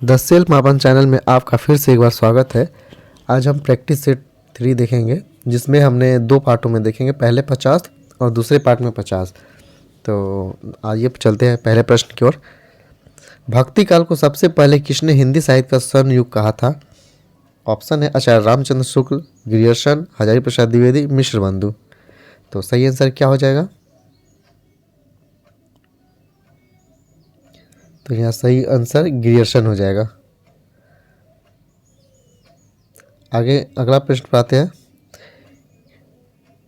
The self मापन channel में आपका फिर से एक बार स्वागत है। आज हम प्रैक्टिस सेट 3 देखेंगे, जिसमें हमने 2 पार्टों में देखेंगे, पहले 50 और दूसरे पार्ट में 50। तो आइए चलते हैं पहले प्रश्न की ओर। भक्ति काल को सबसे पहले किसने हिंदी साहित्य का स्वर्ण युग कहा था? ऑप्शन है आचार्य रामचंद्र शुक्ल, ग्रियर्सन, हजारी प्रसाद द्विवेदी, मिश्र बंधु। तो सही आंसर क्या हो जाएगा? तो यहाँ सही आंसर ग्रियर्सन हो जाएगा। आगे अगला प्रश्न पर आते हैं।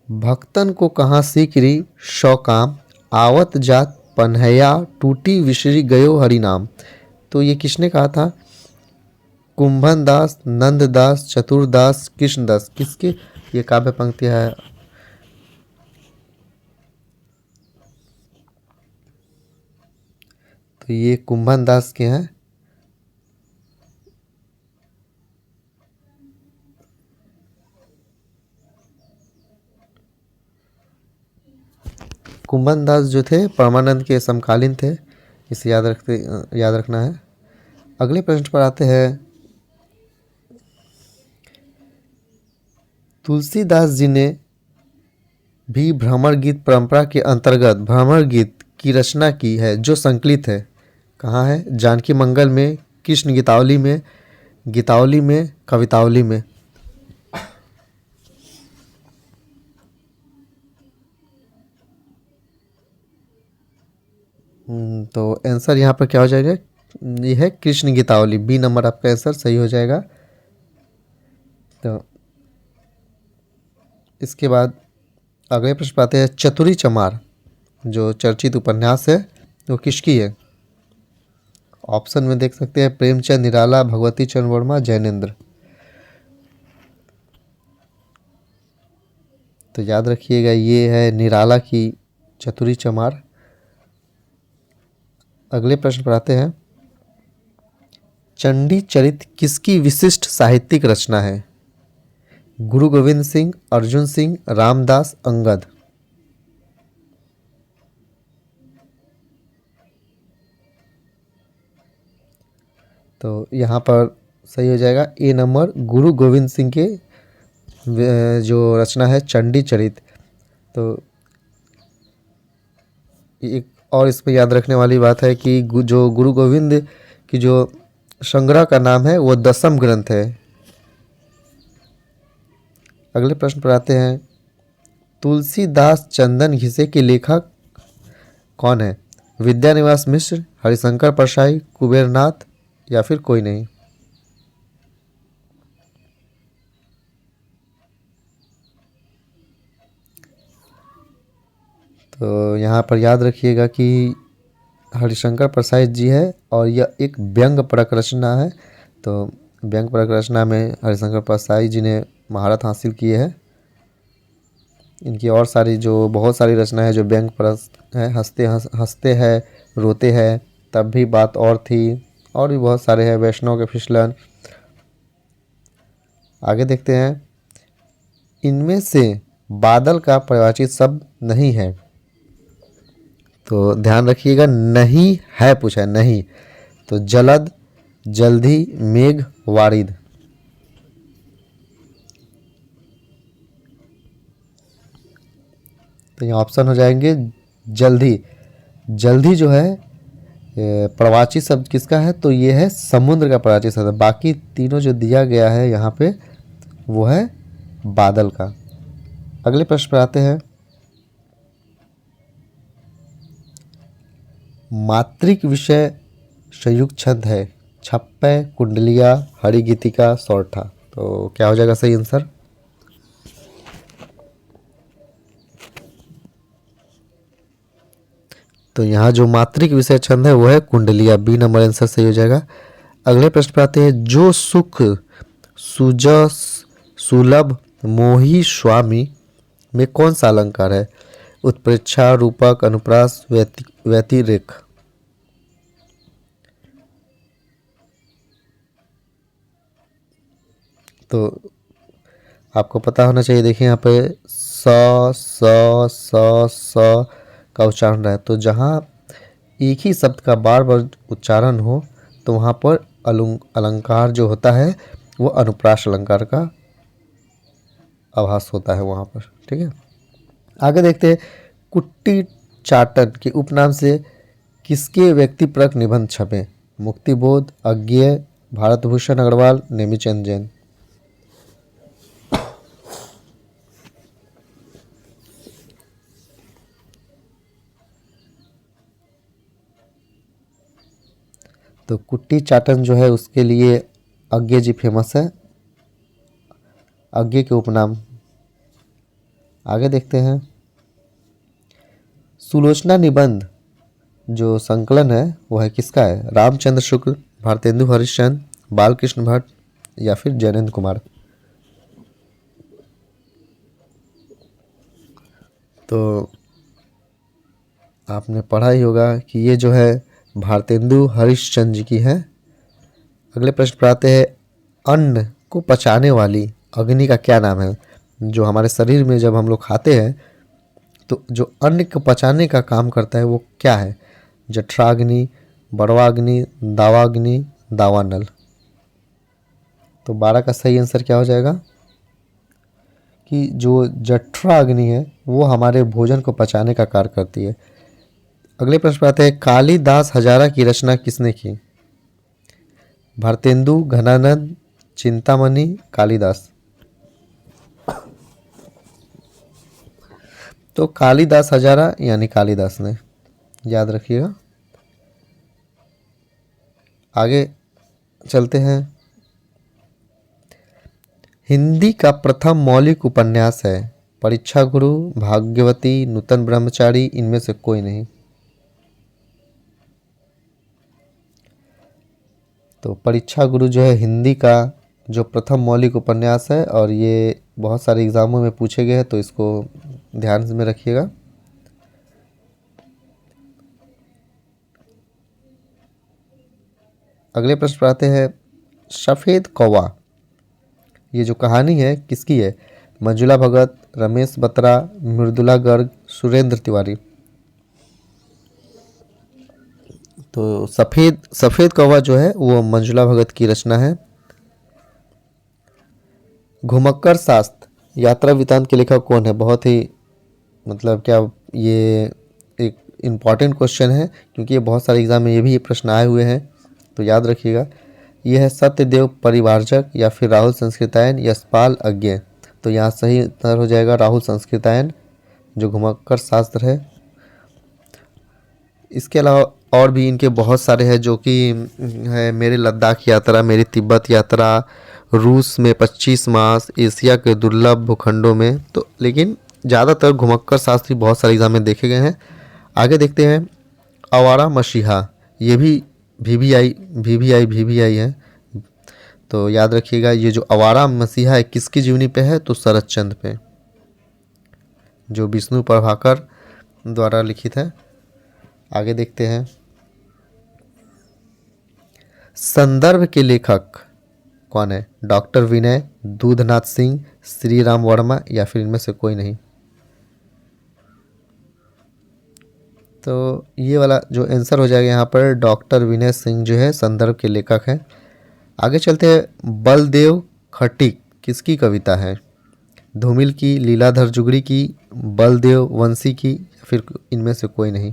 भक्तन को कहाँ सीकरी शौकाम, आवत जात पन्हैया, टूटी विशरी गयो हरि नाम। तो ये किसने कहा था? कुंभन दास, नंददास, चतुरदास, कृष्णदास। किसके ये काव्य पंक्तियां है? तो ये कुंभन दास के हैं। कुंभन दास जो थे परमानंद के समकालीन थे, इसे याद रखना है। अगले प्रश्न पर आते हैं। तुलसीदास जी ने भी भ्रमर गीत परंपरा के अंतर्गत भ्रमर गीत की रचना की है, जो संकलित है कहाँ है? जानकी मंगल में, कृष्ण गीतावली में, गीतावली में, कवितावली में। तो आंसर यहाँ पर क्या हो जाएगा? ये है कृष्ण गीतावली। बी नंबर आपका आंसर सही हो जाएगा। तो इसके बाद अगले प्रश्न पर आते हैं। चतुरी चमार जो चर्चित उपन्यास है वो किसकी है? ऑप्शन में देख सकते हैं प्रेमचंद, निराला, भगवती चंद्र वर्मा, जैनेन्द्र। तो याद रखिएगा ये है निराला की चतुरी चमार। अगले प्रश्न पर आते हैं। चंडी चरित किसकी विशिष्ट साहित्यिक रचना है? गुरु गोविंद सिंह, अर्जुन सिंह, रामदास, अंगद। तो यहाँ पर सही हो जाएगा ए नंबर, गुरु गोविंद सिंह के जो रचना है चंडी चरित। तो एक और इसमें याद रखने वाली बात है कि जो गुरु गोविंद की जो संग्रह का नाम है वो दसम ग्रंथ है। अगले प्रश्न पर आते हैं। तुलसीदास चंदन घिसे के लेखक कौन है? विद्यानिवास मिश्र, हरिशंकर परसाई, कुबेरनाथ या फिर कोई नहीं। तो यहाँ पर याद रखिएगा कि हरिशंकर परसाई जी है और यह एक व्यंग परक रचना है। तो व्यंग परक रचना में हरिशंकर परसाई जी ने महारत हासिल की है। इनकी और सारी जो बहुत सारी रचनाएं हैं जो व्यंग परक है, हंसते हैं, रोते हैं, तब भी बात और थी, और भी बहुत सारे हैं, वैष्णव के फिसलन। आगे देखते हैं। इनमें से बादल का परिभाषित शब्द नहीं है। तो ध्यान रखिएगा, नहीं है पूछा है, नहीं। तो जलद, जल्दी, मेघ, वारिद। तो ये ऑप्शन हो जाएंगे जल्दी। जल्दी जो है प्रवाची शब्द किसका है? तो ये है समुद्र का प्रवाची शब्द। बाकी तीनों जो दिया गया है यहाँ पे वो है बादल का। अगले प्रश्न पर आते हैं। मात्रिक विषय संयुक्त छंद है छप्पय, कुंडलिया, हरिगीतिका, सौरठा। तो क्या हो जाएगा सही आंसर? तो यहाँ जो मात्रिक विषय छंद है वो है कुंडलिया। बी नंबर आंसर सही हो जाएगा। अगले प्रश्न पर आते हैं। जो सुख सुजस सुलभ मोही स्वामी में कौन सा अलंकार है? उत्प्रेक्षा, रूपक, अनुप्रास, व्यतिरेक। तो आपको पता होना चाहिए। देखिए यहाँ पे स का उच्चारण रहा है। तो जहाँ एक ही शब्द का बार बार उच्चारण हो तो वहाँ पर अलंकार जो होता है वो अनुप्रास अलंकार का आभास होता है वहाँ पर। ठीक है, आगे देखते हैं। कुट्टी चाटन के उपनाम से किसके व्यक्तिपरक निबंध छपे? मुक्तिबोध, अज्ञेय, भारतभूषण अग्रवाल, नेमीचंद जैन। तो कुट्टी चाटन जो है उसके लिए अज्ञेय जी फेमस है, अज्ञेय के उपनाम। आगे देखते हैं। सुलोचना निबंध जो संकलन है वो है किसका है? रामचंद्र शुक्ल, भारतेंदु हरिश्चंद्र, बालकृष्ण भट्ट या फिर जयनेंद्र कुमार। तो आपने पढ़ा ही होगा कि ये जो है भारतेंदु हरिश्चंद्र जी की है। अगले प्रश्न पर आते हैं। अन्न को पचाने वाली अग्नि का क्या नाम है? जो हमारे शरीर में जब हम लोग खाते हैं तो जो अन्न को पचाने का काम करता है वो क्या है? जठराग्नि, बड़वाग्नि, दावाग्नि, दावानल। तो 12 का सही आंसर क्या हो जाएगा कि जो जठराग्नि है वो हमारे भोजन को पचाने का कार्य करती है। अगले प्रश्न पर आते हैं। कालिदास हजारा की रचना किसने की? भारतेंदु, घनानंद, चिंतामणि, कालिदास। तो कालिदास हजारा यानी कालिदास ने, याद रखिएगा। आगे चलते हैं। हिंदी का प्रथम मौलिक उपन्यास है परीक्षा गुरु, भाग्यवती, नूतन ब्रह्मचारी, इनमें से कोई नहीं। तो परीक्षा गुरु जो है हिंदी का जो प्रथम मौलिक उपन्यास है और ये बहुत सारे एग्जामों में पूछे गए हैं, तो इसको ध्यान में रखिएगा। अगले प्रश्न पर आते हैं। सफ़ेद कौवा ये जो कहानी है किसकी है? मंजुला भगत, रमेश बत्रा, मृदुला गर्ग, सुरेंद्र तिवारी। तो सफ़ेद कौवा जो है वो मंजुला भगत की रचना है। घुमक्कर शास्त्र यात्रा वृत्तांत के लेखक कौन है? बहुत ही मतलब क्या ये एक इम्पॉर्टेंट क्वेश्चन है क्योंकि ये बहुत सारे एग्जाम में ये भी प्रश्न आए हुए हैं, तो याद रखिएगा। यह है सत्यदेव परिवारजक या फिर राहुल संस्कृतायन, यशपाल अज्ञेय। तो यहाँ सही उत्तर हो जाएगा राहुल संस्कृतायन जो घुमक्कर शास्त्र है। इसके अलावा और भी इनके बहुत सारे हैं जो कि है मेरे लद्दाख यात्रा, मेरी तिब्बत यात्रा, रूस में 25 मास, एशिया के दुर्लभ भूखंडों में। तो लेकिन ज़्यादातर घुमक्कर शास्त्री बहुत सारे एग्जाम में देखे गए हैं। आगे देखते हैं। आवारा मसीहा ये भी वीवीआई है। तो याद रखिएगा ये जो आवारा मसीहा है किसकी जीवनी पे है? तो शरद चंद्र पे, जो विष्णु प्रभाकर द्वारा लिखित है। आगे देखते हैं। संदर्भ के लेखक कौन है? डॉक्टर विनय, दूधनाथ सिंह, श्री राम वर्मा या फिर इनमें से कोई नहीं। तो ये वाला जो आंसर हो जाएगा यहाँ पर डॉक्टर विनय सिंह जो है संदर्भ के लेखक हैं। आगे चलते हैं। बलदेव खटीक किसकी कविता है? धूमिल की, लीलाधर जुगड़ी की, बलदेव वंशी की या फिर इनमें से कोई नहीं।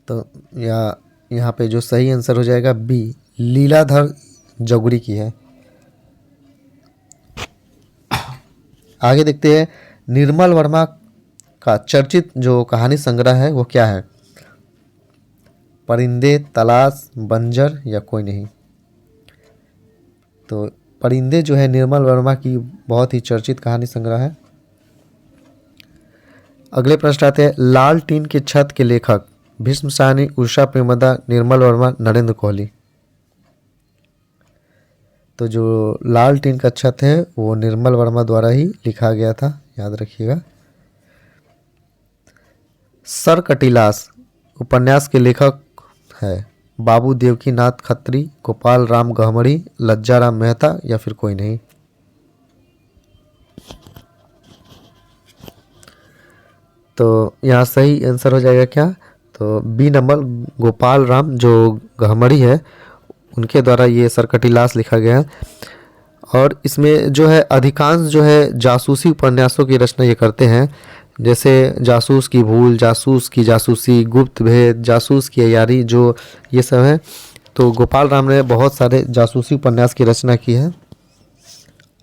तो यहाँ पे जो सही आंसर हो जाएगा बी, लीलाधर जगुड़ी की है। आगे देखते हैं। निर्मल वर्मा का चर्चित जो कहानी संग्रह है वो क्या है? परिंदे, तलाश, बंजर या कोई नहीं। तो परिंदे जो है निर्मल वर्मा की बहुत ही चर्चित कहानी संग्रह है। अगले प्रश्न आते हैं। लाल टीन के छत के लेखक भीष्म साहनी, उषा प्रेमदा, निर्मल वर्मा, नरेंद्र कोहली। तो जो लाल टीन का छत है वो निर्मल वर्मा द्वारा ही लिखा गया था, याद रखिएगा। सर कटिलास उपन्यास के लेखक है बाबू देवकीनाथ खत्री, गोपाल राम गहमड़ी, लज्जा राम मेहता या फिर कोई नहीं। तो यहाँ सही आंसर हो जाएगा क्या, तो बी नंबर गोपाल राम जो गहमड़ी है उनके द्वारा ये सरकटीलास लिखा गया है। और इसमें जो है अधिकांश जो है जासूसी उपन्यासों की रचना ये करते हैं, जैसे जासूस की भूल, जासूस की जासूसी, गुप्त भेद, जासूस की अयारी, जो ये सब है। तो गोपाल राम ने बहुत सारे जासूसी उपन्यास की रचना की है।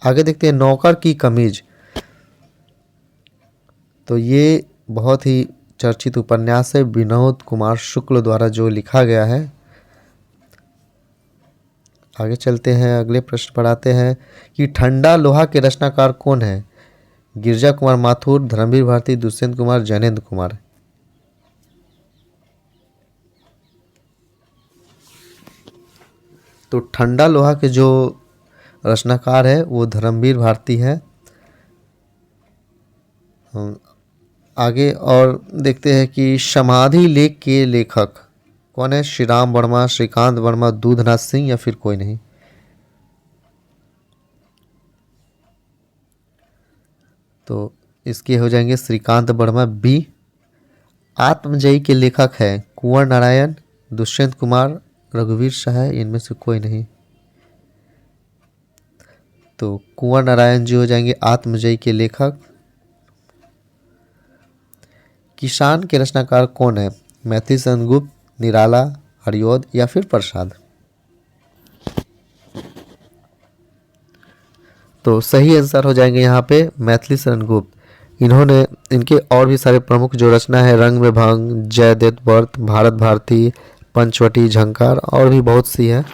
आगे देखते हैं नौकर की कमीज। तो ये बहुत ही चर्चित उपन्यास है, विनोद कुमार शुक्ल द्वारा जो लिखा गया है। आगे चलते हैं, अगले प्रश्न पर आते हैं कि ठंडा लोहा के रचनाकार कौन है। गिरजा कुमार माथुर, धर्मवीर भारती, दुष्यंत कुमार, जैनेन्द्र कुमार। तो ठंडा लोहा के जो रचनाकार है वो धर्मवीर भारती है। आगे और देखते हैं कि समाधि लेख के लेखक कौन है। श्री राम वर्मा, श्रीकांत वर्मा, दूधनाथ सिंह या फिर कोई नहीं। तो इसके हो जाएंगे श्रीकांत वर्मा बी। आत्मजयी के लेखक है कुंवर नारायण, दुष्यंत कुमार, रघुवीर शाह, इनमें से कोई नहीं। तो कुंवर नारायण जी हो जाएंगे आत्मजयी के लेखक। किसान के रचनाकार कौन है। मैथिली चंद्रगुप्त, निराला, हरिऔध या फिर प्रसाद। तो सही आंसर हो जाएंगे यहाँ पे मैथिली चंद्रगुप्त। इन्होंने इनके और भी सारे प्रमुख जो रचना है रंग में भंग, जयदेव व्रत, भारत भारती, पंचवटी, झंकार और भी बहुत सी है।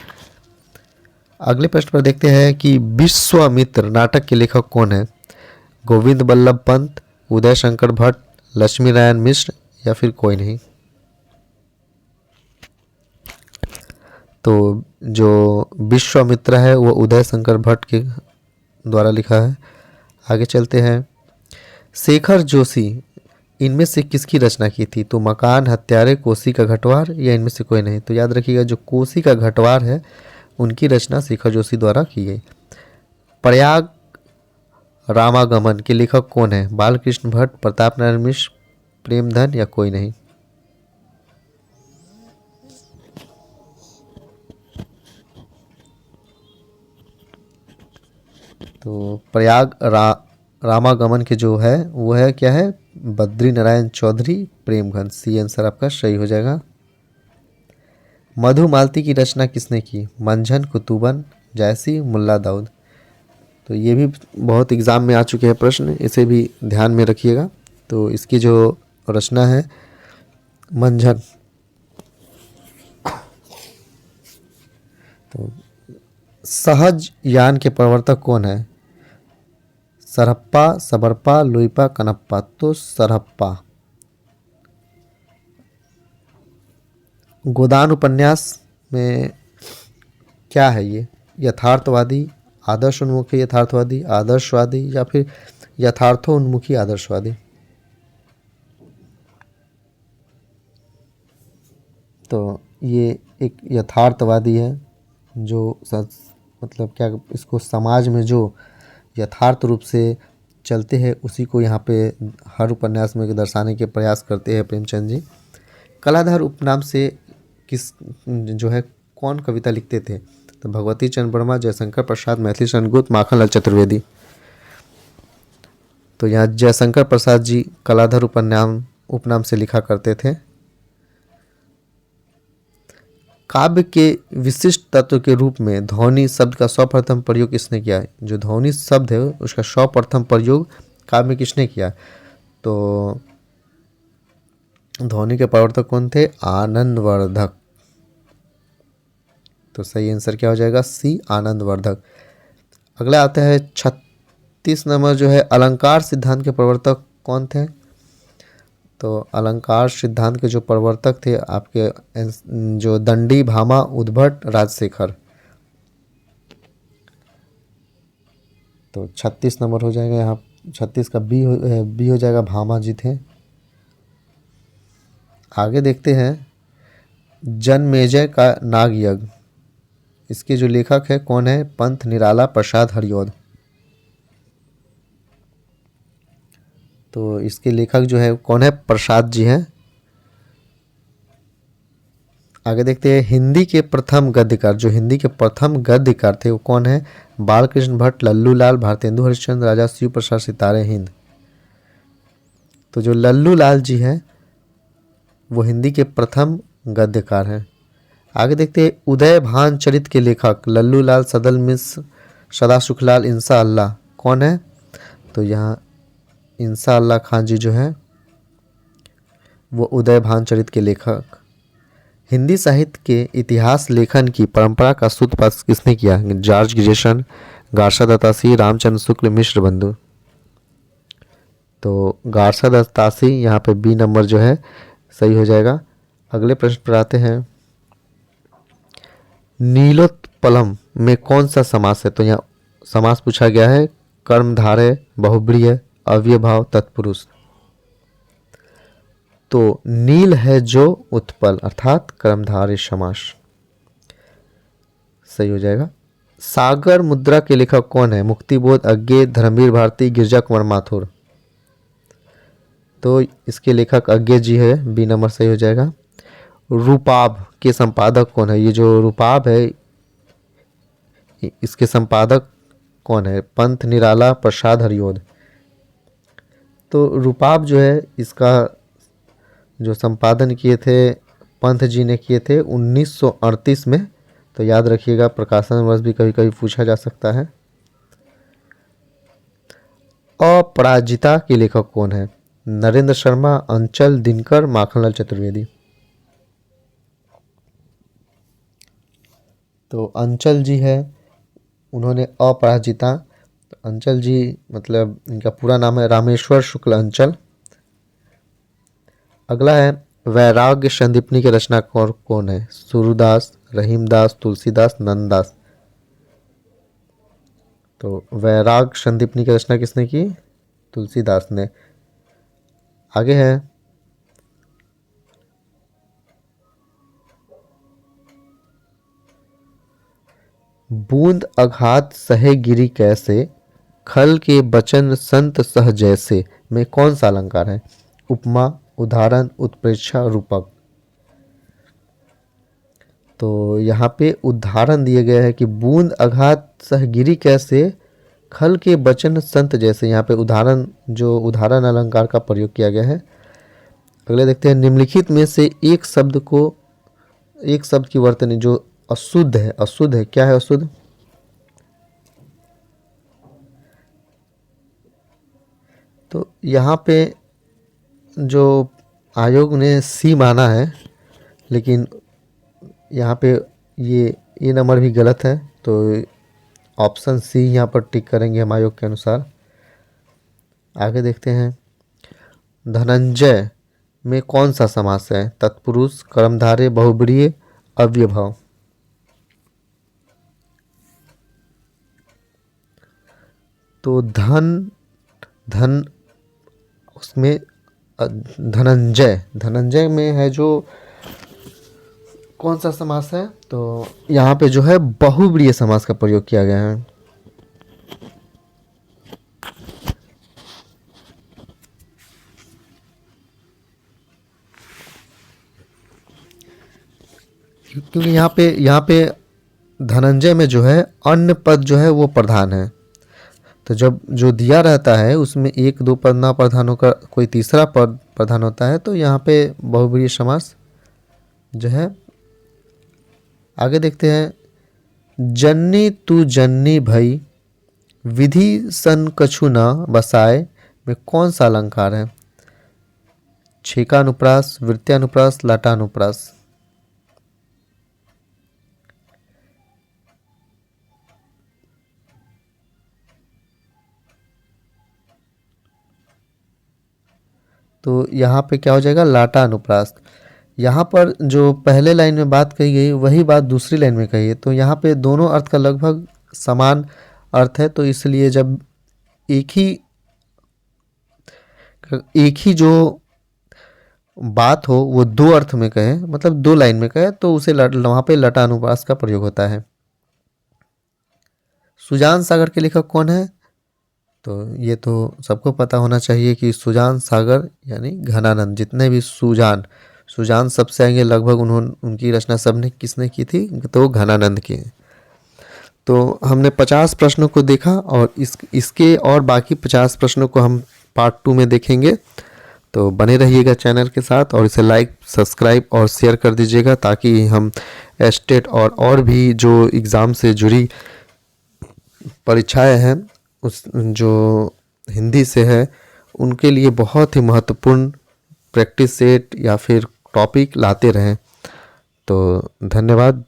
अगले प्रश्न पर देखते हैं कि विश्वामित्र नाटक के लेखक कौन है। गोविंद बल्लभ पंत, उदय शंकर भट्ट, लक्ष्मी नारायण मिश्र या फिर कोई नहीं। तो जो विश्वामित्र है वो उदय शंकर भट्ट के द्वारा लिखा है। आगे चलते हैं, शेखर जोशी इनमें से किसकी रचना की थी। तो मकान, हत्यारे, कोसी का घटवार या इनमें से कोई नहीं। तो याद रखिएगा जो कोसी का घटवार है उनकी रचना शेखर जोशी द्वारा की गई। प्रयाग रामागमन के लेखक कौन है। बालकृष्ण भट्ट, प्रताप नारायण मिश्र, प्रेमधन या कोई नहीं। तो रामागमन के जो है वो है क्या है, बद्री नारायण चौधरी, प्रेमघन। सी आंसर आपका सही हो जाएगा। मधुमालती की रचना किसने की। मंझन, कुतुबन, जायसी, मुल्ला दाऊद। तो ये भी बहुत एग्जाम में आ चुके हैं प्रश्न, इसे भी ध्यान में रखिएगा। तो इसकी जो रचना है मंझन। तो सहज यान के प्रवर्तक कौन है। सरहप्पा, सबरपा, लुइपा, कनप्पा। तो सरहप्पा। गोदान उपन्यास में क्या है ये, यथार्थवादी, आदर्शोन्मुखी यथार्थवादी, आदर्शवादी या फिर यथार्थोन्मुखी आदर्शवादी। तो ये एक यथार्थवादी है जो मतलब क्या इसको समाज में जो यथार्थ रूप से चलते हैं उसी को यहाँ पे हर उपन्यास में दर्शाने के प्रयास करते हैं प्रेमचंद जी। कलाधर उपनाम से किस जो है कौन कविता लिखते थे। तो भगवती चंद्र वर्मा, जयशंकर प्रसाद, मैथिली चंद्रगुप्त, माखनलाल चतुर्वेदी। तो यहाँ जयशंकर प्रसाद जी कलाधर उपनाम से लिखा करते थे। काव्य के विशिष्ट तत्व के रूप में ध्वनि शब्द का सर्वप्रथम प्रयोग किसने किया है। जो ध्वनि शब्द है उसका सर्वप्रथम प्रयोग काव्य में किसने किया। तो ध्वनि के प्रवर्तक कौन थे, आनंदवर्धक। तो सही आंसर क्या हो जाएगा, सी आनंदवर्धक। अगला आता है 36 नंबर जो है अलंकार सिद्धांत के प्रवर्तक कौन थे। तो अलंकार सिद्धांत के जो प्रवर्तक थे आपके जो दंडी, भामा, उद्भट, राजशेखर। तो 36 नंबर हो जाएगा यहाँ, 36 का बी हो जाएगा, भामा जी थे। आगे देखते हैं जनमेजय का नाग यज्ञ, इसके जो लेखक है कौन है? पंथ निराला प्रसाद हरिऔध। तो इसके लेखक जो है कौन है? प्रसाद जी हैं। आगे देखते हैं हिंदी के प्रथम गद्यकार, जो हिंदी के प्रथम गद्यकार थे वो कौन है? बालकृष्ण भट्ट, लल्लू लाल, भारतेंदु हरिश्चंद्र, राजा शिव प्रसाद, सितारे हिंद। तो जो लल्लू लाल जी हैं वो हिंदी के प्रथम गद्यकार हैं। आगे देखते हैं उदय भान चरित के लेखक लल्लू लाल, सदल मिश्र, सदा सुखलाल, इंसा अल्लाह कौन है? तो यहाँ इंसा अल्लाह खान जी जो हैं वो उदय भान चरित के लेखक। हिंदी साहित्य के इतिहास लेखन की परंपरा का सूत्रपात किसने किया? George Grecian, Garcin दत्तासी, Ramchandra Shukla, मिश्र बंधु। तो गार्सा दत्तासी यहाँ पे बी नंबर जो है सही हो जाएगा। अगले प्रश्न पर आते हैं। नीलोत्पलम में कौन सा समास है? तो यहाँ समास पूछा गया है कर्मधारय, बहुब्रीहि, अव्ययभाव, तत्पुरुष। तो नील है जो उत्पल अर्थात कर्मधारय समास सही हो जाएगा। सागर मुद्रा के लेखक कौन है? मुक्तिबोध, अज्ञे, धर्मवीर भारती, गिरजा कुमार माथुर। तो इसके लेखक अज्ञे जी है, बी नंबर सही हो जाएगा। रूपाभ के संपादक कौन है? ये जो रूपाभ है इसके संपादक कौन है? पंथ निराला, प्रसाद हरिऔध। तो रूपाभ जो है इसका जो संपादन किए थे पंथ जी ने किए थे 1938 में। तो याद रखिएगा, प्रकाशन वर्ष भी कभी कभी पूछा जा सकता है। अपराजिता के लेखक कौन है? नरेंद्र शर्मा, अंचल, दिनकर, माखनलाल चतुर्वेदी। तो अंचल जी है, उन्होंने अपराजिता। अंचल जी मतलब इनका पूरा नाम है रामेश्वर शुक्ल अंचल। अगला है वैराग्य संदीपनी के रचनाकार कौन है? सूरदास, रहीमदास, तुलसीदास, नंददास। तो वैराग्य संदीपनी की रचना किसने की? तुलसीदास ने। आगे है बूंद अघात सहे गिरी कैसे, खल के बचन संत सह जैसे में कौन सा अलंकार है? उपमा, उदाहरण, उत्प्रेक्षा, रूपक। तो यहाँ पे उदाहरण दिए गए हैं कि बूंद अघात सह गिरी कैसे, खल के बचन संत जैसे। यहाँ पे उदाहरण, जो उदाहरण अलंकार का प्रयोग किया गया है। अगले देखते हैं निम्नलिखित में से एक शब्द की वर्तनी जो अशुद्ध है। अशुद्ध है, क्या है अशुद्ध? तो यहाँ पे जो आयोग ने सी माना है, लेकिन यहाँ पे ये नंबर भी गलत है। तो ऑप्शन सी यहाँ पर टिक करेंगे हम आयोग के अनुसार। आगे देखते हैं धनंजय में कौन सा समास है? तत्पुरुष, कर्मधारय, बहुब्रीहि, अव्ययभाव। तो धन उसमें धनंजय में है जो कौन सा समास है? तो यहाँ पे जो है बहुब्रीहि समास का प्रयोग किया गया है। क्योंकि यहाँ पे धनंजय में जो है अन्य पद जो है वो प्रधान है। तो जब जो दिया रहता है उसमें एक दो पद ना प्रधान होकर कोई तीसरा पद प्रधान होता है, तो यहाँ पे बहुब्रीहि समास जो है। आगे देखते हैं जन्नी तू जन्नी भई, विधि सन कछु न बसाए में कौन सा अलंकार है? छेकानुप्रास, वृत्त्यानुप्रास, लाटानुप्रास। तो यहाँ पे क्या हो जाएगा? लाटा अनुप्रास। यहाँ पर जो पहले लाइन में बात कही गई वही बात दूसरी लाइन में कही है। तो यहाँ पे दोनों अर्थ का लगभग समान अर्थ है। तो इसलिए जब एक ही जो बात हो वो दो अर्थ में कहे, मतलब दो लाइन में कहे, तो उसे वहाँ पे लटानुप्रास का प्रयोग होता है। सुजान सागर के लेखक कौन है? तो ये तो सबको पता होना चाहिए कि सुजान सागर यानी घनानंद। जितने भी सुजान सुजान सबसे आगे लगभग उनकी रचना सबने किसने की थी? तो वो घनानंद की। तो हमने 50 प्रश्नों को देखा और इसके और बाकी 50 प्रश्नों को हम पार्ट 2 में देखेंगे। तो बने रहिएगा चैनल के साथ और इसे लाइक, सब्सक्राइब और शेयर कर दीजिएगा, ताकि हम एस्टेट और भी जो एग्ज़ाम से जुड़ी परीक्षाएं हैं उस जो हिंदी से है उनके लिए बहुत ही महत्वपूर्ण प्रैक्टिस सेट या फिर टॉपिक लाते रहें। तो धन्यवाद।